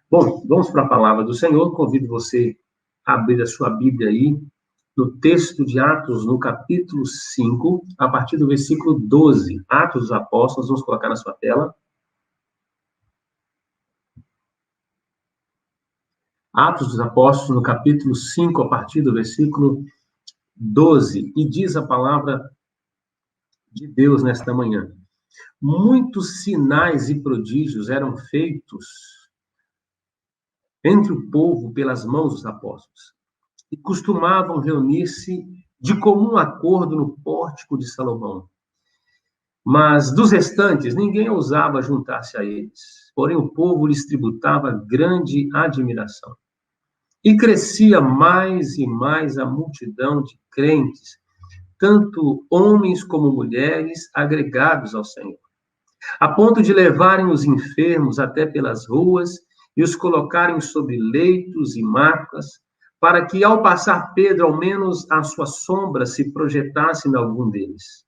Bom, vamos para a palavra do Senhor. Convido você a abrir a sua Bíblia aí, no texto de Atos, no capítulo 5, a partir do versículo 12. Atos dos Apóstolos, vamos colocar na sua tela. Atos dos Apóstolos, no capítulo 5, a partir do versículo 12. E diz a palavra de Deus nesta manhã: muitos sinais e prodígios eram feitos entre o povo pelas mãos dos apóstolos, e costumavam reunir-se de comum acordo no pórtico de Salomão. Mas dos restantes, ninguém ousava juntar-se a eles. Porém, o povo lhes tributava grande admiração. E crescia mais e mais a multidão de crentes, tanto homens como mulheres, agregados ao Senhor, a ponto de levarem os enfermos até pelas ruas e os colocarem sobre leitos e macas, para que, ao passar Pedro, ao menos a sua sombra se projetasse em algum deles.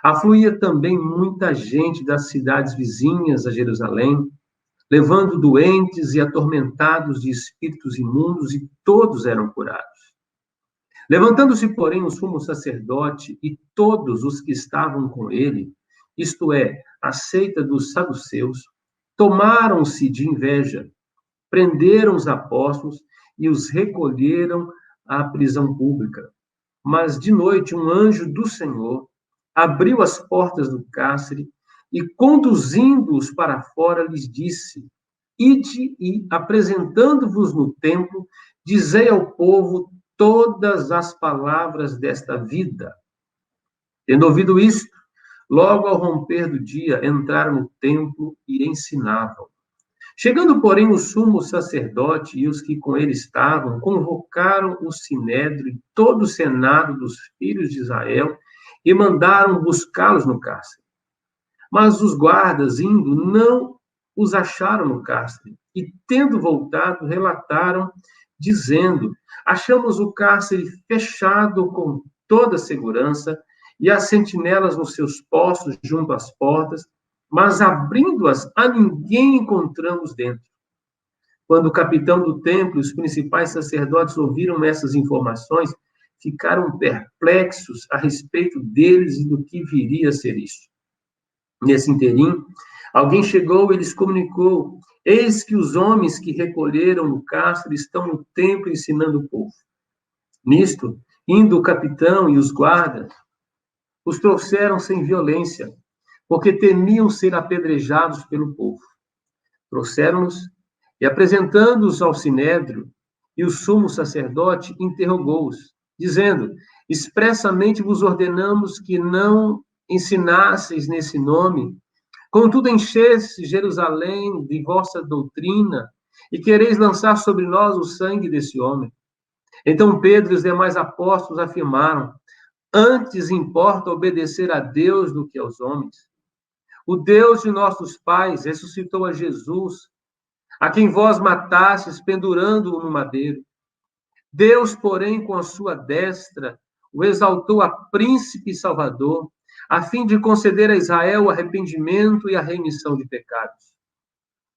Afluía também muita gente das cidades vizinhas a Jerusalém, levando doentes e atormentados de espíritos imundos, e todos eram curados. Levantando-se, porém, o sumo sacerdote e todos os que estavam com ele, isto é, a seita dos saduceus, tomaram-se de inveja, prenderam os apóstolos e os recolheram à prisão pública. Mas de noite um anjo do Senhor abriu as portas do cárcere e, conduzindo-os para fora, lhes disse: ide e, apresentando-vos no templo, dizei ao povo todas as palavras desta vida. Tendo ouvido isto, logo ao romper do dia, entraram no templo e ensinavam. Chegando, porém, o sumo sacerdote e os que com ele estavam, convocaram o sinédrio e todo o senado dos filhos de Israel e mandaram buscá-los no cárcere. Mas os guardas, indo, não os acharam no cárcere, e, tendo voltado, relataram, dizendo: achamos o cárcere fechado com toda a segurança, e as sentinelas nos seus postos junto às portas, mas abrindo-as, a ninguém encontramos dentro. Quando o capitão do templo e os principais sacerdotes ouviram essas informações, ficaram perplexos a respeito deles e do que viria a ser isso. Nesse interim, alguém chegou e lhes comunicou: eis que os homens que recolheram no cárcere estão no templo ensinando o povo. Nisto, indo o capitão e os guardas, os trouxeram sem violência, porque temiam ser apedrejados pelo povo. Trouxeram-nos e, apresentando-os ao sinédrio, e o sumo sacerdote interrogou-os, dizendo: expressamente vos ordenamos que não ensinasseis nesse nome, contudo encheste Jerusalém de vossa doutrina, e quereis lançar sobre nós o sangue desse homem. Então Pedro e os demais apóstolos afirmaram: antes importa obedecer a Deus do que aos homens. O Deus de nossos pais ressuscitou a Jesus, a quem vós matastes pendurando-o no madeiro. Deus, porém, com a sua destra, o exaltou a príncipe e salvador, a fim de conceder a Israel o arrependimento e a remissão de pecados.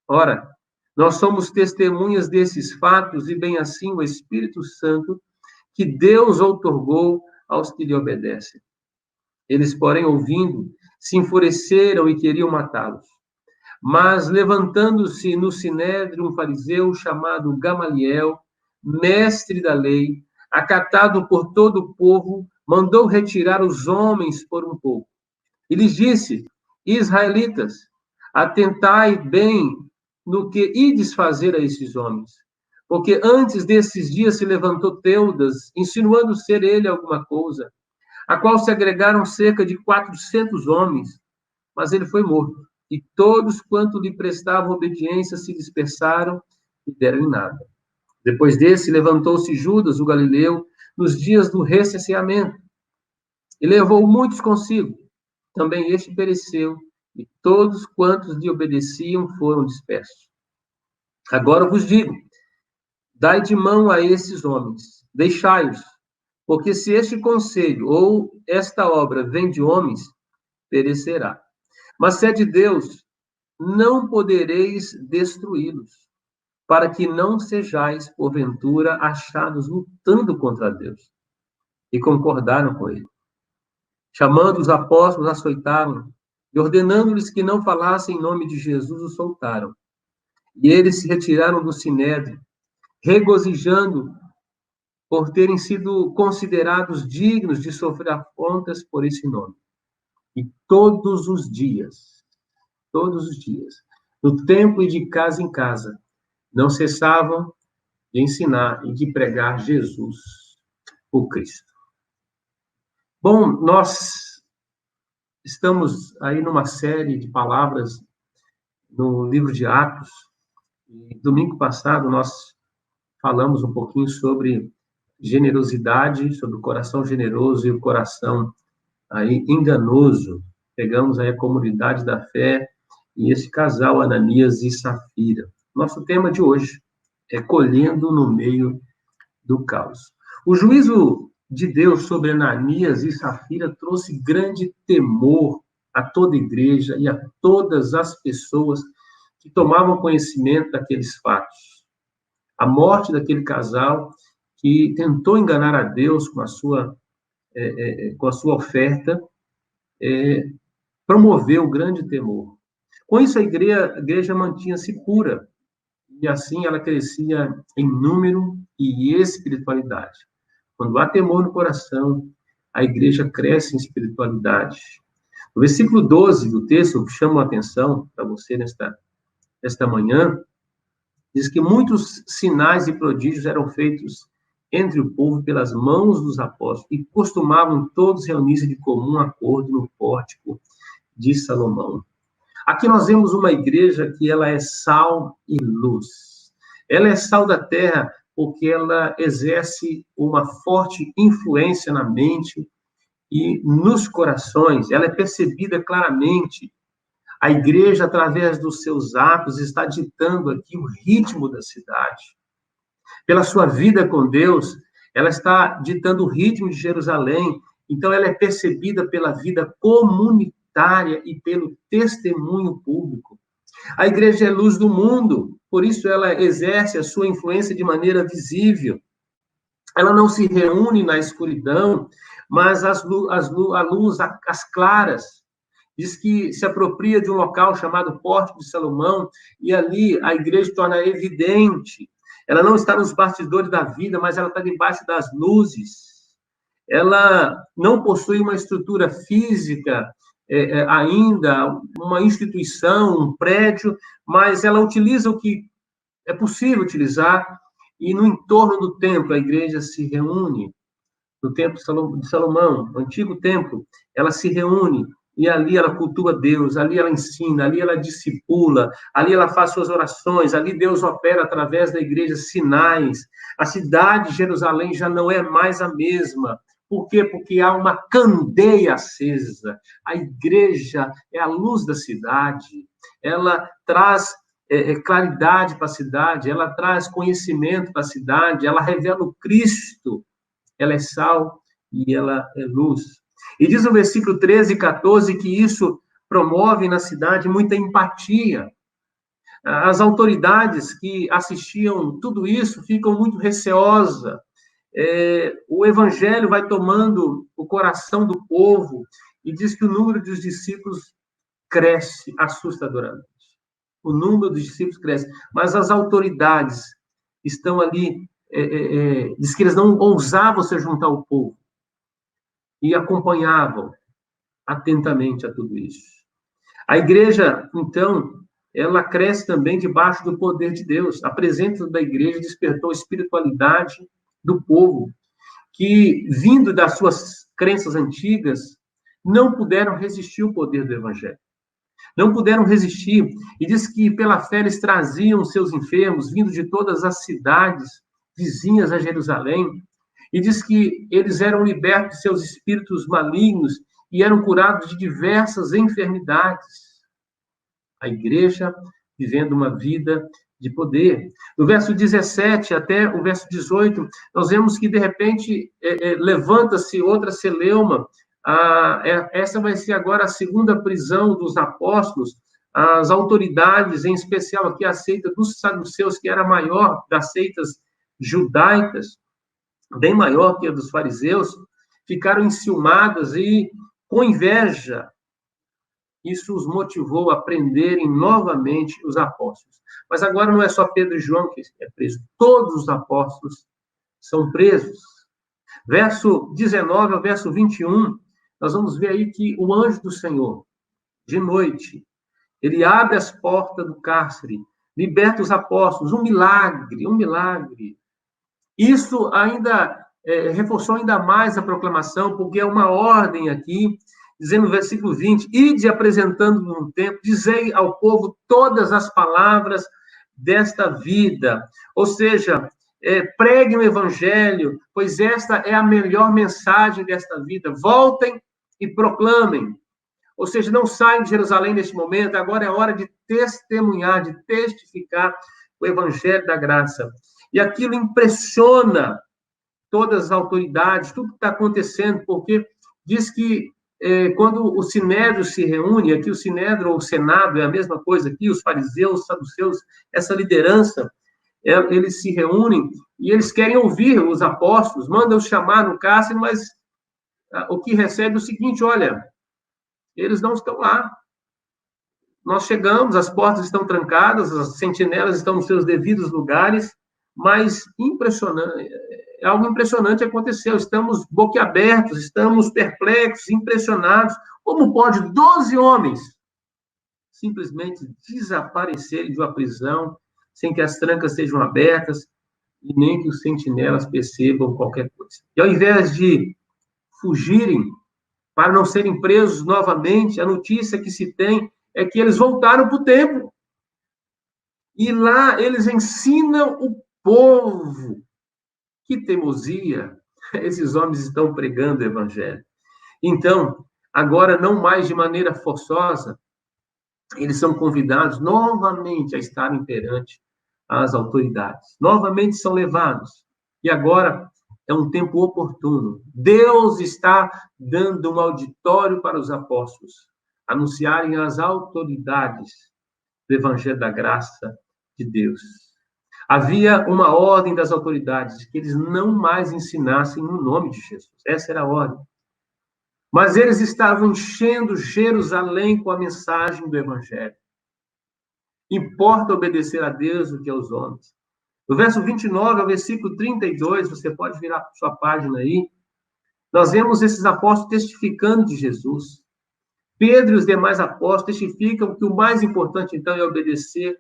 Ora, nós somos testemunhas desses fatos, e bem assim o Espírito Santo, que Deus outorgou aos que lhe obedecem. Eles, porém, ouvindo, se enfureceram e queriam matá-los. Mas, levantando-se no sinédrio um fariseu chamado Gamaliel, mestre da lei, acatado por todo o povo, mandou retirar os homens por um pouco. E lhes disse: israelitas, atentai bem no que ides fazer a esses homens. Porque antes desses dias se levantou Teudas, insinuando ser ele alguma coisa, a qual se agregaram cerca de 400 homens, mas ele foi morto. E todos quanto lhe prestavam obediência se dispersaram e deram em nada. Depois desse, levantou-se Judas, o galileu, nos dias do recenseamento, e levou muitos consigo. Também este pereceu, e todos quantos lhe obedeciam foram dispersos. Agora vos digo: dai de mão a esses homens, deixai-os, porque se este conselho ou esta obra vem de homens, perecerá. Mas se é de Deus, não podereis destruí-los, para que não sejais, porventura, achados lutando contra Deus. E concordaram com ele. Chamando os apóstolos, açoitaram, e ordenando-lhes que não falassem em nome de Jesus, os soltaram. E eles se retiraram do sinédrio, regozijando por terem sido considerados dignos de sofrer afrontas por esse nome. E todos os dias, no templo e de casa em casa, não cessavam de ensinar e de pregar Jesus, o Cristo. Bom, nós estamos aí numa série de palavras no livro de Atos. E domingo passado nós falamos um pouquinho sobre generosidade, sobre o coração generoso e o coração aí enganoso. Pegamos aí a comunidade da fé e esse casal Ananias e Safira. Nosso tema de hoje é colhendo no meio do caos. O juízo de Deus sobre Ananias e Safira trouxe grande temor a toda a igreja e a todas as pessoas que tomavam conhecimento daqueles fatos. A morte daquele casal que tentou enganar a Deus com a sua oferta, promoveu grande temor. Com isso, a igreja mantinha-se pura, e assim ela crescia em número e espiritualidade. Quando há temor no coração, a igreja cresce em espiritualidade. O versículo 12 do texto, que chama a atenção para você nesta manhã, diz que muitos sinais e prodígios eram feitos entre o povo pelas mãos dos apóstolos e costumavam todos reunir-se de comum acordo no pórtico de Salomão. Aqui nós vemos uma igreja que ela é sal e luz. Ela é sal da terra porque ela exerce uma forte influência na mente e nos corações. Ela é percebida claramente. A igreja, através dos seus atos, está ditando aqui o ritmo da cidade. Pela sua vida com Deus, ela está ditando o ritmo de Jerusalém. Então, ela é percebida pela vida comunitária e pelo testemunho público. A igreja é luz do mundo, por isso ela exerce a sua influência de maneira visível. Ela não se reúne na escuridão, mas a luz, as claras. Diz que se apropria de um local chamado Pórtico de Salomão, e ali a igreja torna evidente. Ela não está nos bastidores da vida, mas ela está debaixo das luzes. Ela não possui uma estrutura física ainda, uma instituição, um prédio, mas ela utiliza o que é possível utilizar, e no entorno do templo a igreja se reúne. No templo de Salomão, no antigo templo, ela se reúne, e ali ela cultua Deus, ali ela ensina, ali ela discipula, ali ela faz suas orações, ali Deus opera através da igreja sinais. A cidade de Jerusalém já não é mais a mesma. Por quê? Porque há uma candeia acesa. A igreja é a luz da cidade. Ela traz claridade para a cidade, ela traz conhecimento para a cidade, ela revela o Cristo. Ela é sal e ela é luz. E diz no versículo 13 e 14 que isso promove na cidade muita empatia. As autoridades que assistiam tudo isso ficam muito receosas. O evangelho vai tomando o coração do povo e diz que o número dos discípulos cresce assustadoramente. O número dos discípulos cresce, mas as autoridades estão ali, diz que eles não ousavam se juntar ao povo e acompanhavam atentamente a tudo isso. A igreja, então, ela cresce também debaixo do poder de Deus. A presença da igreja despertou a espiritualidade do povo, que, vindo das suas crenças antigas, não puderam resistir ao poder do evangelho. Não puderam resistir. E diz que, pela fé, eles traziam seus enfermos, vindo de todas as cidades vizinhas a Jerusalém. E diz que eles eram libertos de seus espíritos malignos e eram curados de diversas enfermidades. A igreja vivendo uma vida de poder. No verso 17 até o verso 18, nós vemos que, de repente, levanta-se outra celeuma. Essa vai ser agora a segunda prisão dos apóstolos, as autoridades, em especial aqui a seita dos saduceus, que era a maior das seitas judaicas, bem maior que a dos fariseus, ficaram enciumadas e com inveja. Isso os motivou a prenderem novamente os apóstolos. Mas agora não é só Pedro e João que é preso, todos os apóstolos são presos. Verso 19 ao verso 21, nós vamos ver aí que o anjo do Senhor, de noite, ele abre as portas do cárcere, liberta os apóstolos, um milagre, um milagre. Isso ainda reforçou ainda mais a proclamação, porque é uma ordem aqui, dizendo no versículo 20, ide apresentando no templo, dizei ao povo todas as palavras desta vida. Ou seja, preguem o evangelho, pois esta é a melhor mensagem desta vida. Voltem e proclamem. Ou seja, não saiam de Jerusalém neste momento, agora é hora de testemunhar, de testificar o evangelho da graça. E aquilo impressiona todas as autoridades, tudo que está acontecendo, porque diz que quando o Sinédrio se reúne, aqui o Sinédrio ou o Senado é a mesma coisa aqui, os fariseus, os saduceus, essa liderança, eles se reúnem e eles querem ouvir os apóstolos, mandam chamar no cárcere, mas o que recebe é o seguinte, olha, eles não estão lá. Nós chegamos, as portas estão trancadas, as sentinelas estão nos seus devidos lugares, mas impressionante, algo impressionante aconteceu. Estamos boquiabertos, estamos perplexos, impressionados. Como pode 12 homens simplesmente desaparecerem de uma prisão sem que as trancas sejam abertas e nem que os sentinelas percebam qualquer coisa? E ao invés de fugirem para não serem presos novamente, a notícia que se tem é que eles voltaram para o templo. E lá eles ensinam o povo. Que teimosia! Esses homens estão pregando o evangelho. Então, agora, não mais de maneira forçosa, eles são convidados novamente a estarem perante as autoridades. Novamente são levados. E agora é um tempo oportuno. Deus está dando um auditório para os apóstolos anunciarem às autoridades do evangelho da graça de Deus. Havia uma ordem das autoridades que eles não mais ensinassem no nome de Jesus. Essa era a ordem. Mas eles estavam enchendo Jerusalém com a mensagem do evangelho. Importa obedecer a Deus do que aos homens. Do verso 29 ao versículo 32, você pode virar para sua página aí, nós vemos esses apóstolos testificando de Jesus. Pedro e os demais apóstolos testificam que o mais importante, então, é obedecer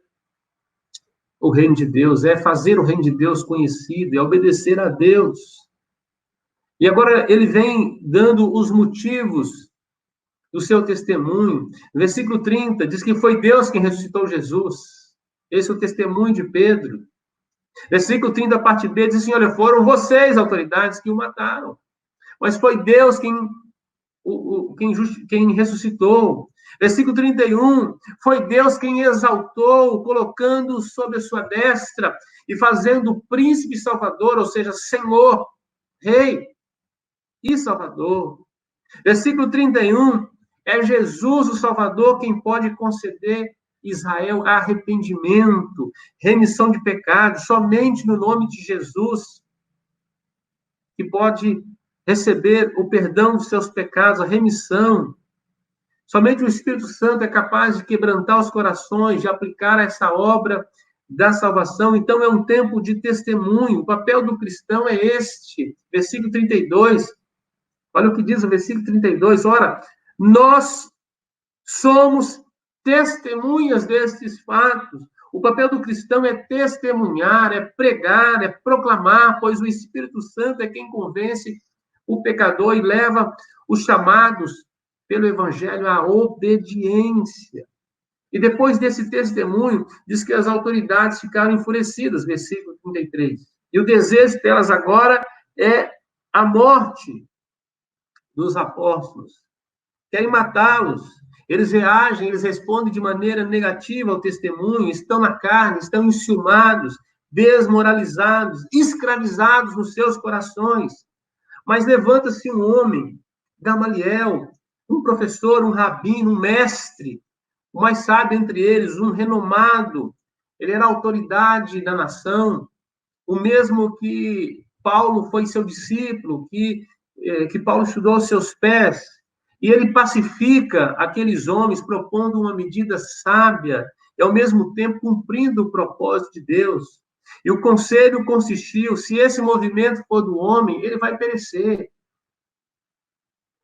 o reino de Deus, é fazer o reino de Deus conhecido, é obedecer a Deus. E agora ele vem dando os motivos do seu testemunho. Versículo 30 diz que foi Deus quem ressuscitou Jesus. Esse é o testemunho de Pedro. Versículo 30, a parte B, diz assim, olha, foram vocês, autoridades, que o mataram. Mas foi Deus quem ressuscitou. Versículo 31, foi Deus quem exaltou, colocando sob a sua destra e fazendo o príncipe salvador, ou seja, Senhor, Rei e Salvador. Versículo 31, é Jesus o Salvador quem pode conceder Israel arrependimento, remissão de pecados, somente no nome de Jesus, que pode receber o perdão dos seus pecados, a remissão. Somente o Espírito Santo é capaz de quebrantar os corações, de aplicar essa obra da salvação. Então, é um tempo de testemunho. O papel do cristão é este. Versículo 32. Olha o que diz o versículo 32. Ora, nós somos testemunhas destes fatos. O papel do cristão é testemunhar, é pregar, é proclamar, pois o Espírito Santo é quem convence o pecador e leva os chamados pelo Evangelho à obediência. E depois desse testemunho, diz que as autoridades ficaram enfurecidas, versículo 33. E o desejo delas agora é a morte dos apóstolos. Querem matá-los. Eles reagem, eles respondem de maneira negativa ao testemunho, estão na carne, estão enciumados, desmoralizados, escravizados nos seus corações. Mas levanta-se um homem, Gamaliel, um professor, um rabino, um mestre, o mais sábio entre eles, um renomado, ele era a autoridade da nação, o mesmo que Paulo foi seu discípulo, que Paulo estudou aos seus pés, e ele pacifica aqueles homens, propondo uma medida sábia, e ao mesmo tempo cumprindo o propósito de Deus. E o conselho consistiu, se esse movimento for do homem, ele vai perecer.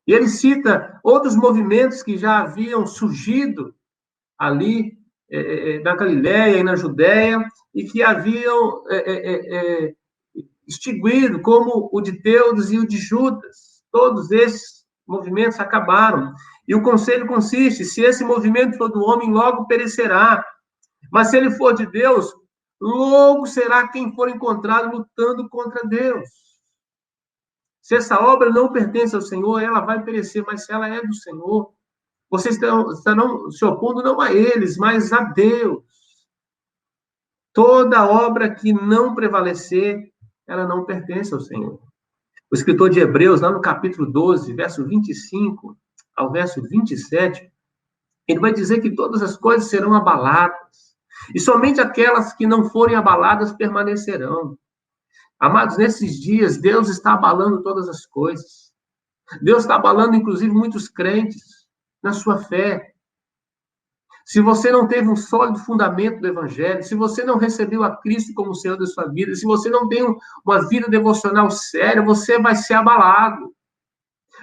E ele cita outros movimentos que já haviam surgido ali na Galiléia e na Judéia, e que haviam extinguido, como o de Teudas e o de Judas. Todos esses movimentos acabaram. E o conselho consiste, se esse movimento for do homem, logo perecerá. Mas se ele for de Deus, logo será quem for encontrado lutando contra Deus. Se essa obra não pertence ao Senhor, ela vai perecer, mas se ela é do Senhor, vocês estarão se opondo não a eles, mas a Deus. Toda obra que não prevalecer, ela não pertence ao Senhor. O escritor de Hebreus, lá no capítulo 12, verso 25 ao verso 27, ele vai dizer que todas as coisas serão abaladas, e somente aquelas que não forem abaladas permanecerão. Amados, nesses dias, Deus está abalando todas as coisas. Deus está abalando, inclusive, muitos crentes na sua fé. Se você não teve um sólido fundamento do Evangelho, se você não recebeu a Cristo como Senhor da sua vida, se você não tem uma vida devocional séria, você vai ser abalado.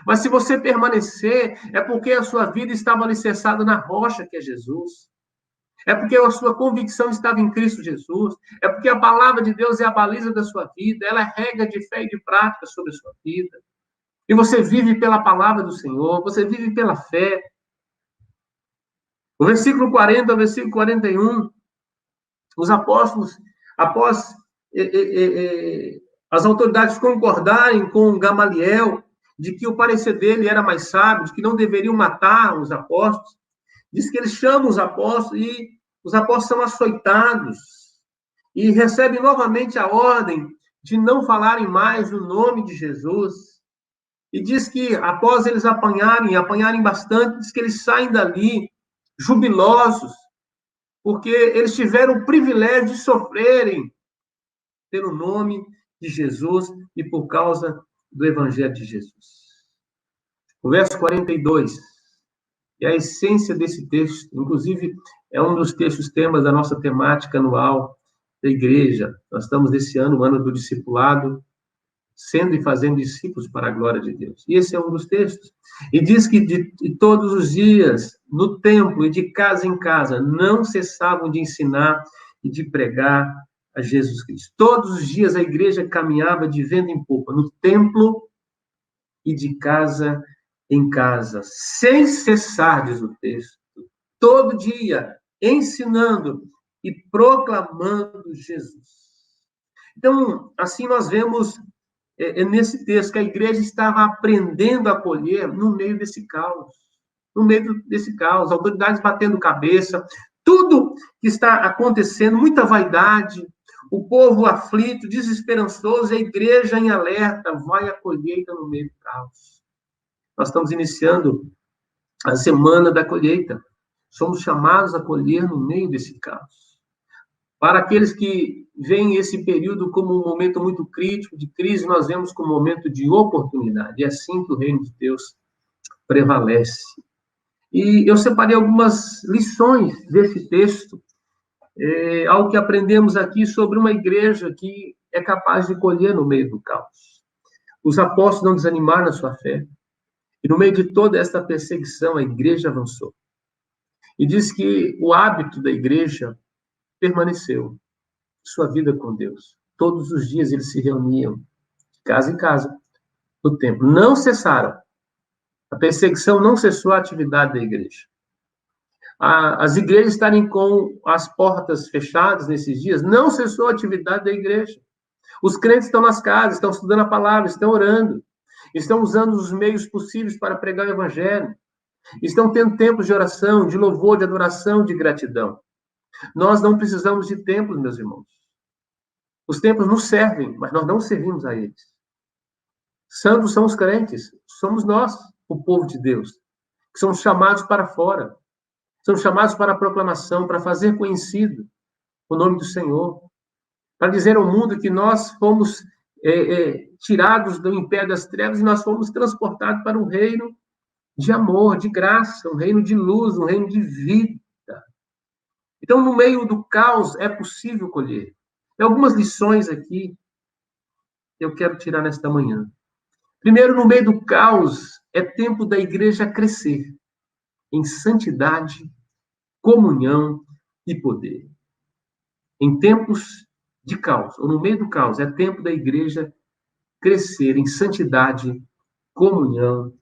Mas se você permanecer, é porque a sua vida estava alicerçada na rocha que é Jesus. É porque a sua convicção estava em Cristo Jesus. É porque a palavra de Deus é a baliza da sua vida. Ela é regra de fé e de prática sobre a sua vida. E você vive pela palavra do Senhor. Você vive pela fé. O versículo 40 ao versículo 41, os apóstolos, após as autoridades concordarem com Gamaliel de que o parecer dele era mais sábio, de que não deveriam matar os apóstolos, diz que eles chamam os apóstolos e os apóstolos são açoitados e recebem novamente a ordem de não falarem mais o nome de Jesus. E diz que após eles apanharem bastante, diz que eles saem dali jubilosos, porque eles tiveram o privilégio de sofrerem pelo nome de Jesus e por causa do Evangelho de Jesus. O verso 42, e a essência desse texto, inclusive, é um dos textos temas da nossa temática anual da igreja. Nós estamos nesse ano, o ano do discipulado, sendo e fazendo discípulos para a glória de Deus. E esse é um dos textos. E diz que de todos os dias, no templo e de casa em casa, não cessavam de ensinar e de pregar a Jesus Cristo. Todos os dias a igreja caminhava de vento em popa, no templo e de casa em casa, sem cessar, diz o texto, todo dia, ensinando e proclamando Jesus. Então, assim nós vemos nesse texto que a igreja estava aprendendo a colher no meio desse caos. No meio desse caos, autoridades batendo cabeça, tudo que está acontecendo, muita vaidade, o povo aflito, desesperançoso, a igreja em alerta, vai a colheita no meio do caos. Nós estamos iniciando a semana da colheita. Somos chamados a colher no meio desse caos. Para aqueles que veem esse período como um momento muito crítico, de crise, nós vemos como um momento de oportunidade. É assim que o reino de Deus prevalece. E eu separei algumas lições desse texto, algo que aprendemos aqui sobre uma igreja que é capaz de colher no meio do caos. Os apóstolos não desanimaram na sua fé. E no meio de toda esta perseguição, a igreja avançou. E diz que o hábito da igreja permaneceu, sua vida com Deus. Todos os dias eles se reuniam, de casa em casa, no templo. Não cessaram. A perseguição não cessou a atividade da igreja. As igrejas estarem com as portas fechadas nesses dias, não cessou a atividade da igreja. Os crentes estão nas casas, estão estudando a palavra, estão orando, estão usando os meios possíveis para pregar o evangelho, estão tendo tempos de oração, de louvor, de adoração, de gratidão. Nós não precisamos de templos, meus irmãos. Os templos nos servem, mas nós não servimos a eles. Santos são os crentes, somos nós, o povo de Deus, que somos chamados para fora. São chamados para a proclamação, para fazer conhecido o nome do Senhor, para dizer ao mundo que nós fomos tirados do império das trevas e nós fomos transportados para um reino de amor, de graça, um reino de luz, um reino de vida. Então, no meio do caos, é possível colher. Tem algumas lições aqui que eu quero tirar nesta manhã. Primeiro, no meio do caos, é tempo da igreja crescer em santidade, comunhão e poder. Em tempos de caos, ou no meio do caos, é tempo da igreja crescer em santidade, comunhão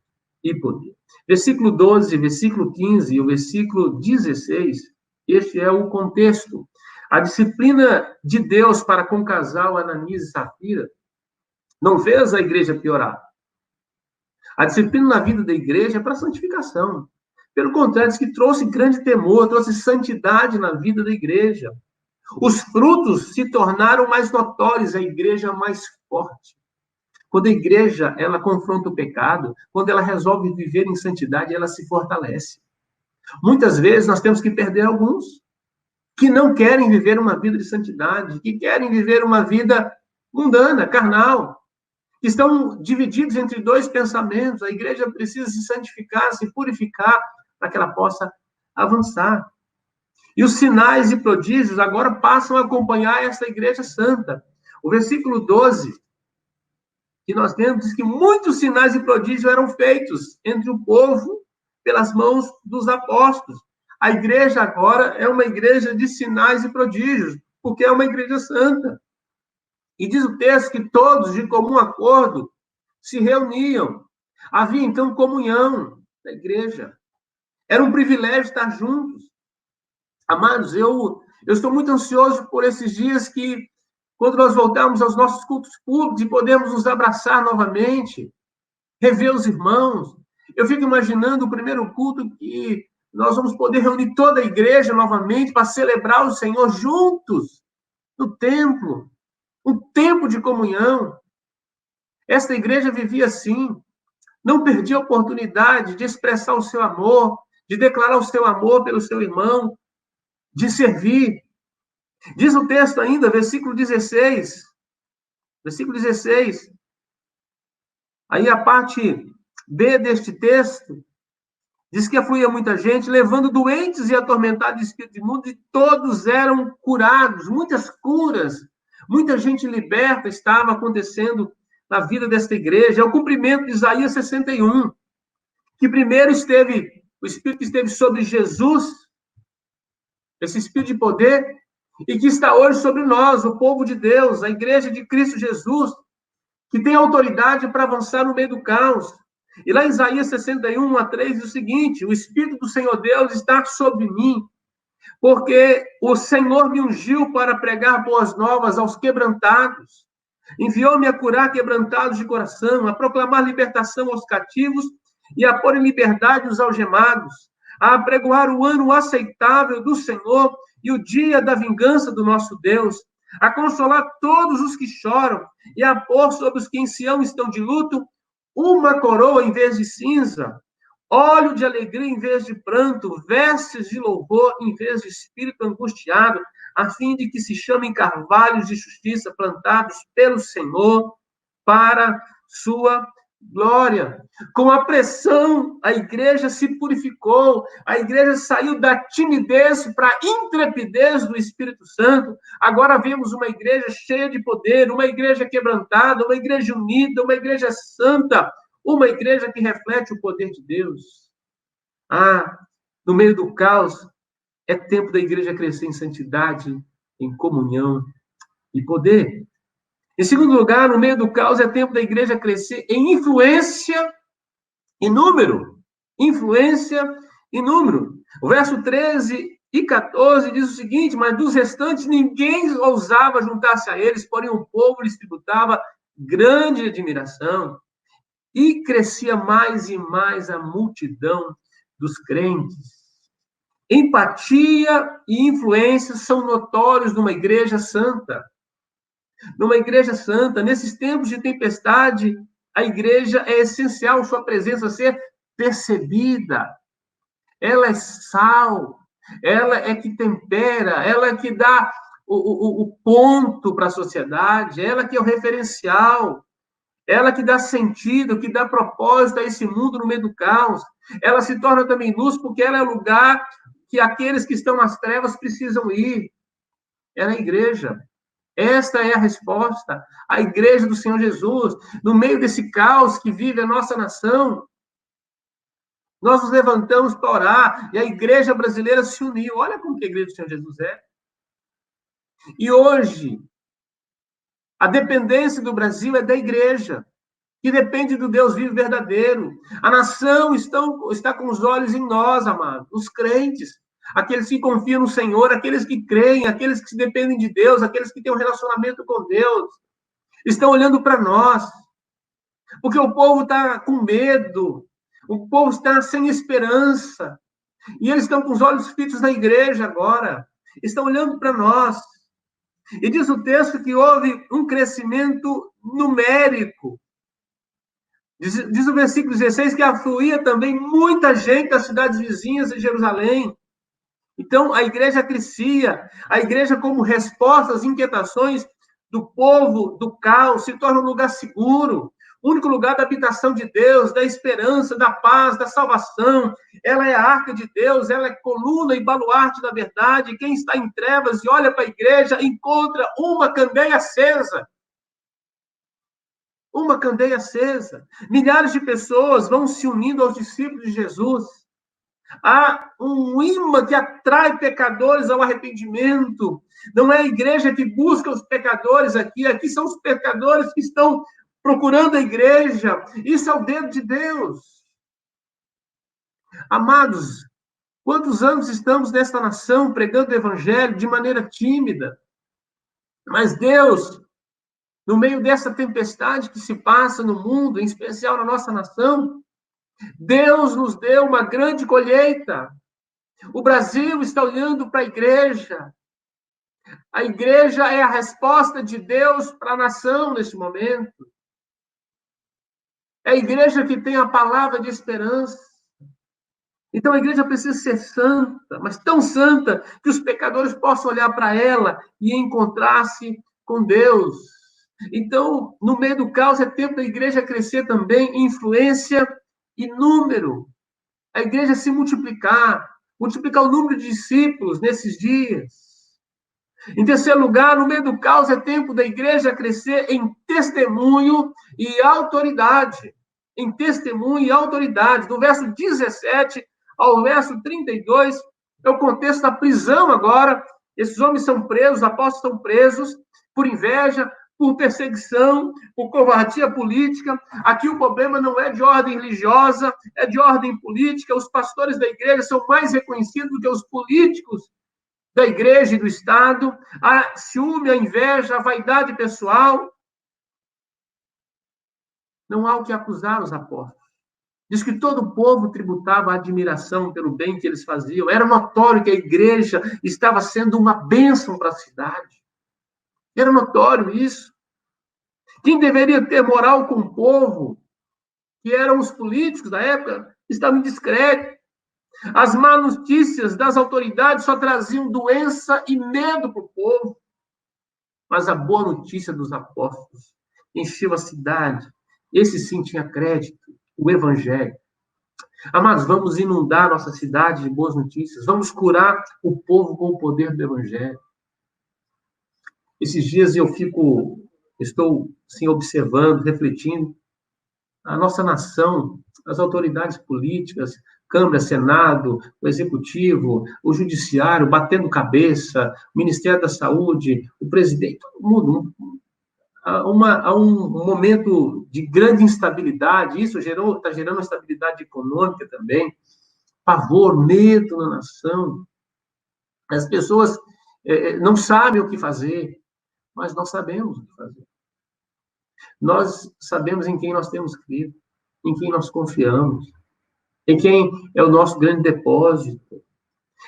e poder. Versículo 12, versículo 15 e o versículo 16, este é o contexto. A disciplina de Deus para com o casal Ananias e Safira não fez a igreja piorar. A disciplina na vida da igreja é para santificação. Pelo contrário, diz que trouxe grande temor, trouxe santidade na vida da igreja. Os frutos se tornaram mais notórios, a igreja mais forte. Quando a igreja, ela confronta o pecado, quando ela resolve viver em santidade, ela se fortalece. Muitas vezes nós temos que perder alguns que não querem viver uma vida de santidade, que querem viver uma vida mundana, carnal, que estão divididos entre dois pensamentos. A igreja precisa se santificar, se purificar, para que ela possa avançar. E os sinais e prodígios agora passam a acompanhar essa igreja santa. O versículo 12, que nós temos, diz que muitos sinais e prodígios eram feitos entre o povo pelas mãos dos apóstolos. A igreja agora é uma igreja de sinais e prodígios, porque é uma igreja santa. E diz o texto que todos, de comum acordo, se reuniam. Havia, então, comunhão na igreja. Era um privilégio estar juntos. Amados, eu estou muito ansioso por esses dias que, quando nós voltarmos aos nossos cultos públicos e podemos nos abraçar novamente, rever os irmãos. Eu fico imaginando o primeiro culto que nós vamos poder reunir toda a igreja novamente para celebrar o Senhor juntos, no templo, um tempo de comunhão. Esta igreja vivia assim, não perdia a oportunidade de expressar o seu amor, de declarar o seu amor pelo seu irmão, de servir. Diz o texto ainda, versículo 16, aí a parte B deste texto, diz que afluía muita gente, levando doentes e atormentados de espírito imundo, e todos eram curados, muitas curas, muita gente liberta estava acontecendo na vida desta igreja. É o cumprimento de Isaías 61, que primeiro esteve, o Espírito que esteve sobre Jesus, esse Espírito de poder, e que está hoje sobre nós, o povo de Deus, a igreja de Cristo Jesus, que tem autoridade para avançar no meio do caos. E lá em Isaías 61, 1-3, diz o seguinte: o Espírito do Senhor Deus está sobre mim, porque o Senhor me ungiu para pregar boas novas aos quebrantados. Enviou-me a curar quebrantados de coração, a proclamar libertação aos cativos e a pôr em liberdade os algemados, a apregoar o ano aceitável do Senhor e o dia da vingança do nosso Deus, a consolar todos os que choram e a pôr sobre os que em Sião estão de luto uma coroa em vez de cinza, óleo de alegria em vez de pranto, vestes de louvor em vez de espírito angustiado, a fim de que se chamem carvalhos de justiça plantados pelo Senhor para sua glória. Com a pressão, a igreja se purificou, a igreja saiu da timidez para a intrepidez do Espírito Santo. Agora vemos uma igreja cheia de poder, uma igreja quebrantada, uma igreja unida, uma igreja santa, uma igreja que reflete o poder de Deus. No meio do caos, é tempo da igreja crescer em santidade, em comunhão e poder. Em segundo lugar, no meio do caos, é tempo da igreja crescer em influência e número. Influência e número. O verso 13 e 14 diz o seguinte: mas dos restantes ninguém ousava juntar-se a eles, porém o povo lhes tributava grande admiração. E crescia mais e mais a multidão dos crentes. Empatia e influência são notórios numa igreja santa. Numa igreja santa, nesses tempos de tempestade, a igreja é essencial sua presença ser percebida. ela é sal, ela é que tempera, ela é que dá o ponto para a sociedade, ela que é o referencial, ela que dá sentido, que dá propósito a esse mundo no meio do caos. Ela se torna também luz porque ela é o lugar que aqueles que estão nas trevas precisam ir. Ela é a igreja. Esta é a resposta. A igreja do Senhor Jesus, no meio desse caos que vive a nossa nação, nós nos levantamos para orar e a igreja brasileira se uniu. Olha como que a igreja do Senhor Jesus é. E hoje, a dependência do Brasil é da igreja, que depende do Deus vivo e verdadeiro. A nação está com os olhos em nós, amados, os crentes, aqueles que confiam no Senhor, aqueles que creem, aqueles que dependem de Deus, aqueles que têm um relacionamento com Deus, estão olhando para nós, porque o povo está com medo, o povo está sem esperança, e eles estão com os olhos fitos na igreja agora, estão olhando para nós. E diz o texto que houve um crescimento numérico. Diz o versículo 16 que afluía também muita gente das cidades vizinhas de Jerusalém. Então, a igreja crescia, a igreja, como resposta às inquietações do povo, do caos, se torna um lugar seguro, o único lugar da habitação de Deus, da esperança, da paz, da salvação. Ela é a arca de Deus, ela é coluna e baluarte da verdade. Quem está em trevas e olha para a igreja, encontra uma candeia acesa. Uma candeia acesa. Milhares de pessoas vão se unindo aos discípulos de Jesus. Há um imã que atrai pecadores ao arrependimento. Não é a igreja que busca os pecadores aqui. Aqui são os pecadores que estão procurando a igreja. Isso é o dedo de Deus. Amados, quantos anos estamos nesta nação pregando o evangelho de maneira tímida? Mas Deus, no meio dessa tempestade que se passa no mundo, em especial na nossa nação, Deus nos deu uma grande colheita. O Brasil está olhando para a igreja. A igreja é a resposta de Deus para a nação neste momento. É a igreja que tem a palavra de esperança. Então a igreja precisa ser santa, mas tão santa que os pecadores possam olhar para ela e encontrar-se com Deus. Então, no meio do caos, é tempo da igreja crescer também em influência e número. A igreja se multiplicar o número de discípulos nesses dias. Em terceiro lugar, no meio do caos, é tempo da igreja crescer em testemunho e autoridade. Em testemunho e autoridade. Do verso 17 ao verso 32, é o contexto da prisão agora. Esses homens são presos, os apóstolos estão presos por inveja, por perseguição, por covardia política. Aqui o problema não é de ordem religiosa, é de ordem política. Os pastores da igreja são mais reconhecidos do que os políticos da igreja e do Estado. A ciúme, a inveja, a vaidade pessoal. Não há o que acusar os apóstolos. Diz que todo o povo tributava admiração pelo bem que eles faziam. Era notório que a igreja estava sendo uma bênção para a cidade. Era notório isso. Quem deveria ter moral com o povo, que eram os políticos da época, estavam em descrédito. As más notícias das autoridades só traziam doença e medo para o povo. Mas a boa notícia dos apóstolos encheu a cidade. Esse sim tinha crédito, o evangelho. Amados, vamos inundar nossa cidade de boas notícias. Vamos curar o povo com o poder do evangelho. Esses dias estou assim, observando, refletindo. A nossa nação, as autoridades políticas, Câmara, Senado, o Executivo, o Judiciário, batendo cabeça, o Ministério da Saúde, o presidente, todo mundo. Há um momento de grande instabilidade, isso está gerando instabilidade econômica também, pavor, medo na nação. As pessoas não sabem o que fazer, mas nós sabemos o que fazer. Nós sabemos em quem nós temos crido, em quem nós confiamos, em quem é o nosso grande depósito.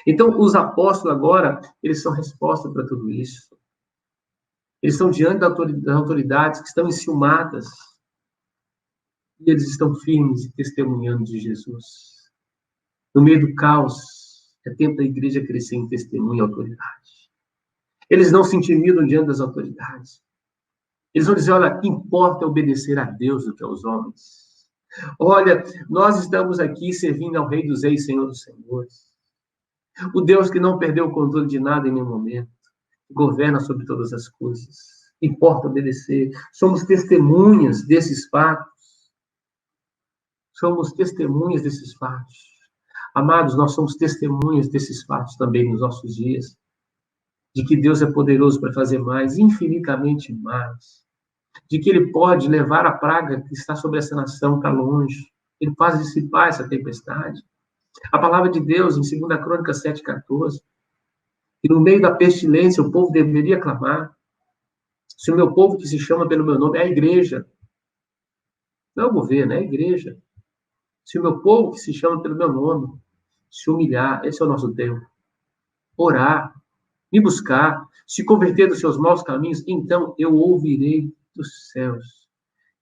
Então, os apóstolos agora, eles são resposta para tudo isso. Eles estão diante das autoridades que estão enciumadas. E eles estão firmes e testemunhando de Jesus. No meio do caos, é tempo da igreja crescer em testemunho e autoridade. Eles não se intimidam diante das autoridades. Eles vão dizer, olha, importa obedecer a Deus do que aos homens. Olha, nós estamos aqui servindo ao Rei dos Reis, Senhor dos Senhores. O Deus que não perdeu o controle de nada em nenhum momento. Que governa sobre todas as coisas. Importa obedecer. Somos testemunhas desses fatos. Somos testemunhas desses fatos. Amados, nós somos testemunhas desses fatos também nos nossos dias. De que Deus é poderoso para fazer mais, infinitamente mais. De que Ele pode levar a praga que está sobre essa nação para longe. Ele faz dissipar essa tempestade. A palavra de Deus, em 2 Crônicas 7,14, que no meio da pestilência o povo deveria clamar. Se o meu povo que se chama pelo meu nome é a igreja, não é o governo, é a igreja. Se o meu povo que se chama pelo meu nome se humilhar, esse é o nosso tempo. Orar, me buscar, se converter dos seus maus caminhos, então eu ouvirei dos céus.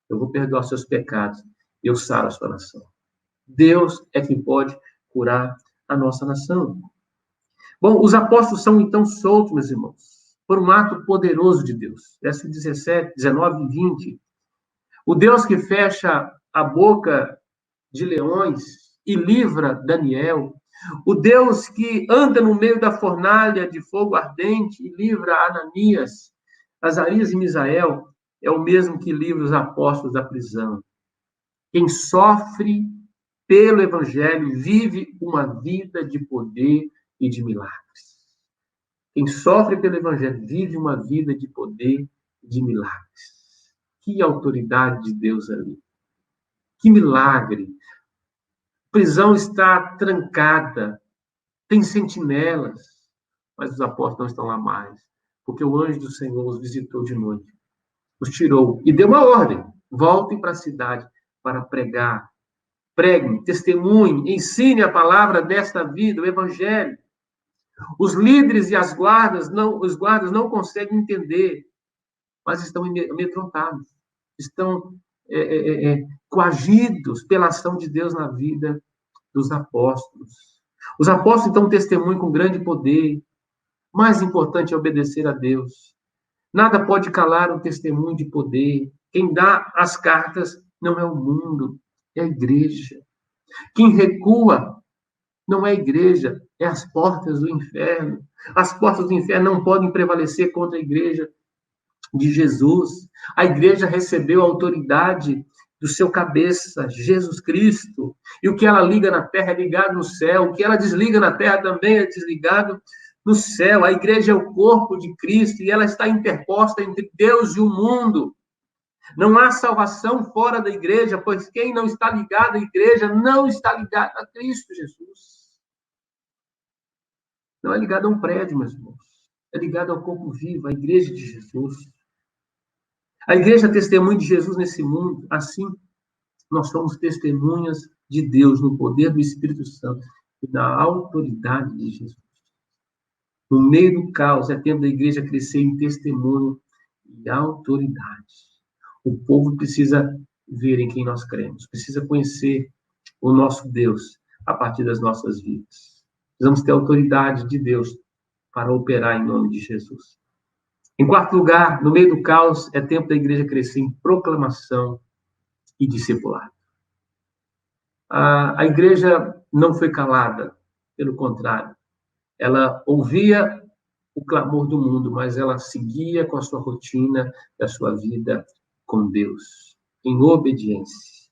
Eu vou perdoar seus pecados. Eu saro a sua nação. Deus é quem pode curar a nossa nação. Bom, os apóstolos são então soltos, meus irmãos, por um ato poderoso de Deus. Versos 17, 19 e 20. O Deus que fecha a boca de leões e livra Daniel. O Deus que anda no meio da fornalha de fogo ardente e livra Ananias, Azarias e Misael, é o mesmo que livra os apóstolos da prisão. Quem sofre pelo Evangelho vive uma vida de poder e de milagres. Quem sofre pelo Evangelho vive uma vida de poder e de milagres. Que autoridade de Deus ali. Que milagre. A prisão está trancada. Tem sentinelas. Mas os apóstolos não estão lá mais. Porque o anjo do Senhor os visitou de noite. Os tirou e deu uma ordem. Voltem para a cidade para pregar. Preguem, testemunhem, ensine a palavra desta vida, o Evangelho. Os líderes e os guardas não conseguem entender, mas estão amedrontados, estão coagidos pela ação de Deus na vida dos apóstolos. Os apóstolos, então, testemunham com grande poder. Mais importante é obedecer a Deus. Nada pode calar um testemunho de poder. Quem dá as cartas não é o mundo, é a igreja. Quem recua não é a igreja, é as portas do inferno. As portas do inferno não podem prevalecer contra a igreja de Jesus. A igreja recebeu a autoridade do seu cabeça, Jesus Cristo. E o que ela liga na terra é ligado no céu. O que ela desliga na terra também é desligado no céu. A igreja é o corpo de Cristo e ela está interposta entre Deus e o mundo. Não há salvação fora da igreja, pois quem não está ligado à igreja não está ligado a Cristo Jesus. Não é ligado a um prédio, meus irmãos. É ligado ao corpo vivo, à igreja de Jesus. A igreja é testemunha de Jesus nesse mundo. Assim, nós somos testemunhas de Deus no poder do Espírito Santo e na autoridade de Jesus. No meio do caos, é tempo da igreja crescer em testemunho e autoridade. O povo precisa ver em quem nós cremos, precisa conhecer o nosso Deus a partir das nossas vidas. Precisamos ter a autoridade de Deus para operar em nome de Jesus. Em quarto lugar, no meio do caos, é tempo da igreja crescer em proclamação e discipulado. A igreja não foi calada, pelo contrário. Ela ouvia o clamor do mundo, mas ela seguia com a sua rotina da sua vida com Deus, em obediência.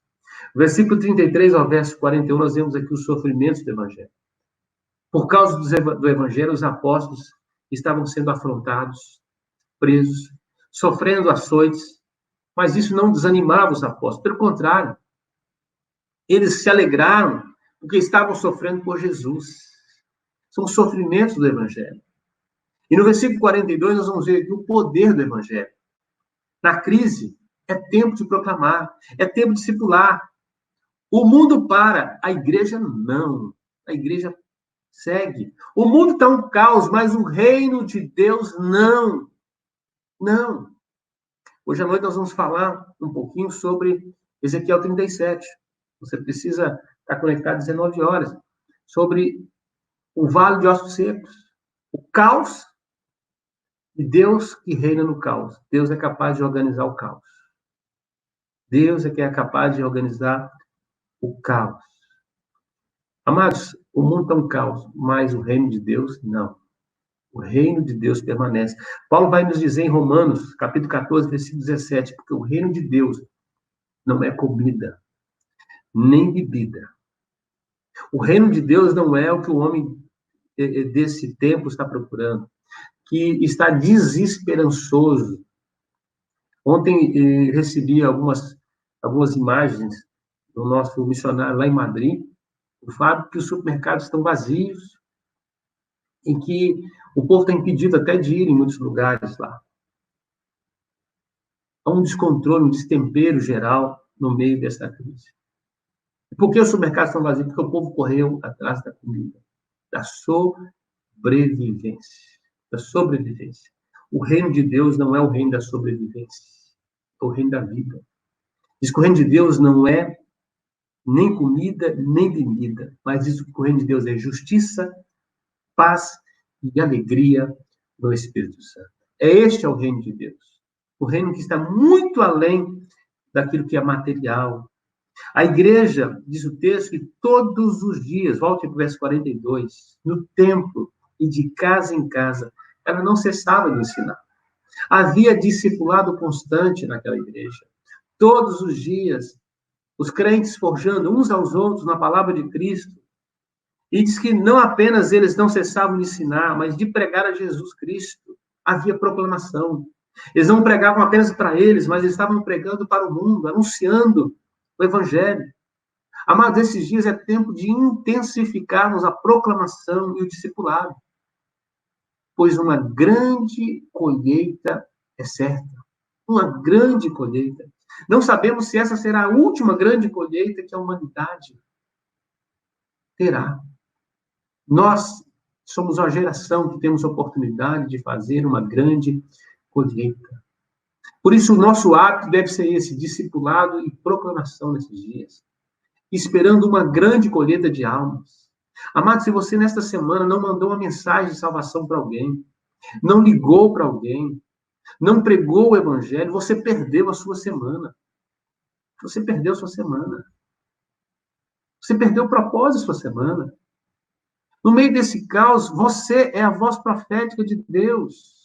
Versículo 33 ao verso 41, nós vemos aqui os sofrimentos do Evangelho. Por causa do Evangelho, os apóstolos estavam sendo afrontados, presos, sofrendo açoites, mas isso não desanimava os apóstolos. Pelo contrário, eles se alegraram porque estavam sofrendo por Jesus. São os sofrimentos do Evangelho. E no versículo 42, nós vamos ver aqui o poder do Evangelho. Na crise, é tempo de proclamar, é tempo de discipular. O mundo para, a igreja não. A igreja segue. O mundo está um caos, mas o reino de Deus não. Não. Hoje à noite nós vamos falar um pouquinho sobre Ezequiel 37. Você precisa estar conectado às 19 horas. sobre o vale de ossos secos, o caos e Deus que reina no caos. Deus é capaz de organizar o caos. Deus é que é capaz de organizar o caos. Amados, o mundo está um caos, mas o reino de Deus, não. O reino de Deus permanece. Paulo vai nos dizer em Romanos, capítulo 14, versículo 17, porque o reino de Deus não é comida, nem bebida. O reino de Deus não é o que o homem desse tempo está procurando, que está desesperançoso. Ontem recebi algumas imagens do nosso missionário lá em Madrid, o fato que os supermercados estão vazios, em que o povo está impedido até de ir em muitos lugares lá. Há um descontrole, um destempero geral no meio dessa crise. Por que os supermercados estão vazios? Porque o povo correu atrás da comida, da sobrevivência. Da sobrevivência. O reino de Deus não é o reino da sobrevivência, é o reino da vida. Diz que o reino de Deus não é nem comida, nem bebida, mas diz que o reino de Deus é justiça, paz e alegria no Espírito Santo. Este é o reino de Deus. O reino que está muito além daquilo que é material. A igreja, diz o texto, que todos os dias, volte para o verso 42, no templo e de casa em casa, ela não cessava de ensinar. Havia discipulado constante naquela igreja. Todos os dias, os crentes forjando uns aos outros na palavra de Cristo. E diz que não apenas eles não cessavam de ensinar, mas de pregar a Jesus Cristo. Havia proclamação. Eles não pregavam apenas para eles, mas eles estavam pregando para o mundo, anunciando o Evangelho. Amados, esses dias é tempo de intensificarmos a proclamação e o discipulado, pois uma grande colheita é certa. Uma grande colheita. Não sabemos se essa será a última grande colheita que a humanidade terá. Nós somos uma geração que temos a oportunidade de fazer uma grande colheita. Por isso, o nosso hábito deve ser esse, discipulado e proclamação nesses dias, esperando uma grande colheita de almas. Amado, se você nesta semana não mandou uma mensagem de salvação para alguém, não ligou para alguém, não pregou o evangelho, você perdeu a sua semana. Você perdeu a sua semana. Você perdeu o propósito da sua semana. No meio desse caos, você é a voz profética de Deus.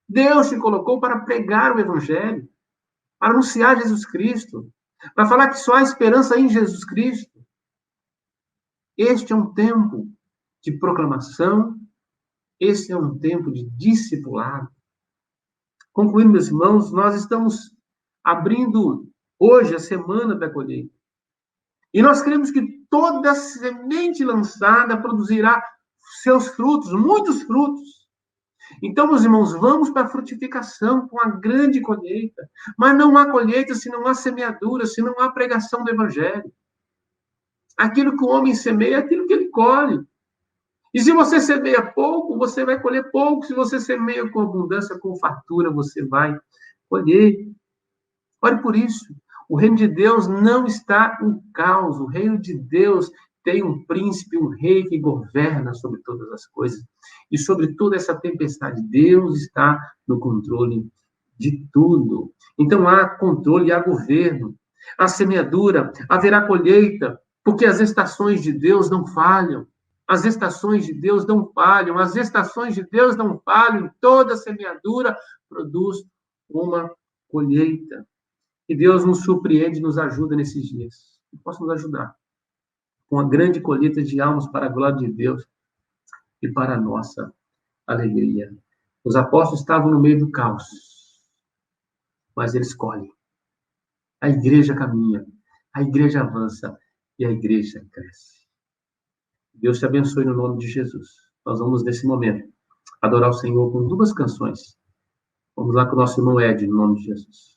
Deus te colocou para pregar o evangelho, para anunciar Jesus Cristo, para falar que só há esperança em Jesus Cristo. Este é um tempo de proclamação, este é um tempo de discipulado. Concluindo, meus irmãos, nós estamos abrindo hoje a semana da colheita. E nós cremos que toda semente lançada produzirá seus frutos, muitos frutos. Então, meus irmãos, vamos para a frutificação com a grande colheita. Mas não há colheita se não há semeadura, se não há pregação do Evangelho. Aquilo que o homem semeia é aquilo que ele colhe. E se você semeia pouco, você vai colher pouco. Se você semeia com abundância, com fartura, você vai colher. Olhe por isso. O reino de Deus não está em caos. O reino de Deus tem um príncipe, um rei que governa sobre todas as coisas. E sobre toda essa tempestade, Deus está no controle de tudo. Então há controle, há governo, há semeadura, haverá colheita, porque as estações de Deus não falham. As estações de Deus não falham. As estações de Deus não falham. Toda semeadura produz uma colheita. Que Deus nos surpreende, nos ajuda nesses dias. Que possa nos ajudar com a grande colheita de almas para a glória de Deus e para a nossa alegria. Os apóstolos estavam no meio do caos, mas eles colhem. A igreja caminha, a igreja avança e a igreja cresce. Deus te abençoe no nome de Jesus. Nós vamos, nesse momento, adorar o Senhor com duas canções. Vamos lá com o nosso irmão Ed, no nome de Jesus.